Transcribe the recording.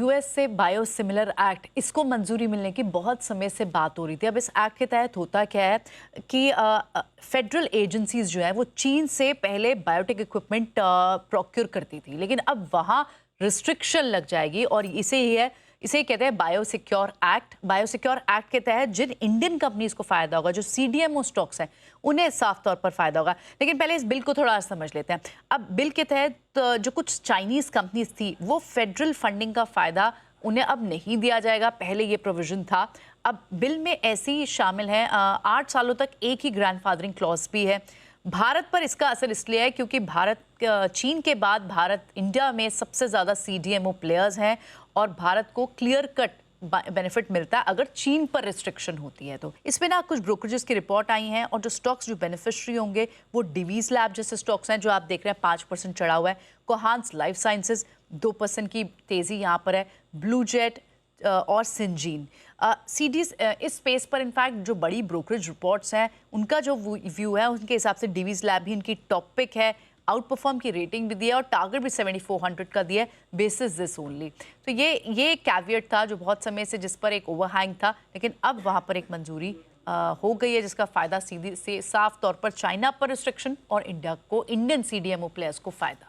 US से biosimilar act इसको मंजूरी मिलने की बहुत समय से बात हो रही थी। अब इस एक्ट के तहत होता क्या है कि फेडरल एजेंसीज जो है वो चीन से पहले बायोटेक इक्विपमेंट प्रोक्योर करती थी, लेकिन अब वहाँ रिस्ट्रिक्शन लग जाएगी और इसे कहते हैं बायोसिक्योर एक्ट। बायोसिक्योर एक्ट के तहत जिन इंडियन कंपनीज को फायदा होगा, जो सीडीएमओ स्टॉक्स हैं, उन्हें साफ तौर पर फायदा होगा। लेकिन पहले इस बिल को थोड़ा समझ लेते हैं। अब बिल के तहत जो कुछ चाइनीज कंपनीज थी वो फेडरल फंडिंग का फायदा उन्हें अब नहीं दिया जाएगा। पहले ये प्रोविजन था। अब बिल में ऐसे ही शामिल है 8 सालों तक एक ही ग्रैंडफादरिंग क्लॉज भी है। भारत पर इसका असर इसलिए है क्योंकि चीन के बाद भारत इंडिया में सबसे ज़्यादा सीडीएमओ प्लेयर्स हैं और भारत को क्लियर कट बेनिफिट मिलता है अगर चीन पर रिस्ट्रिक्शन होती है। तो इसमें ना कुछ ब्रोकरेजेस की रिपोर्ट आई हैं और जो स्टॉक्स जो बेनिफिशियरी होंगे वो डिवीज लैब जैसे स्टॉक्स हैं जो आप देख रहे हैं 5% चढ़ा हुआ है। कोहांस लाइफ साइंसेज 2% की तेज़ी यहाँ पर है। ब्लू जेट और सिंजीन सीडीज इस स्पेस पर इनफैक्ट जो बड़ी ब्रोकरेज रिपोर्ट्स हैं उनका जो व्यू है उनके हिसाब से डिवीज लैब भी इनकी टॉप पिक है। आउट परफॉर्म की रेटिंग भी दी है और टारगेट भी 7400 का दिया है बेसिस दिस ओनली। तो ये कैवियट था जो बहुत समय से जिस पर एक ओवरहैंग था, लेकिन अब वहाँ पर एक मंजूरी हो गई है जिसका फायदा सीधी से साफ तौर पर चाइना पर रिस्ट्रिक्शन और इंडियन सीडीएमओ प्लेयर्स को फायदा।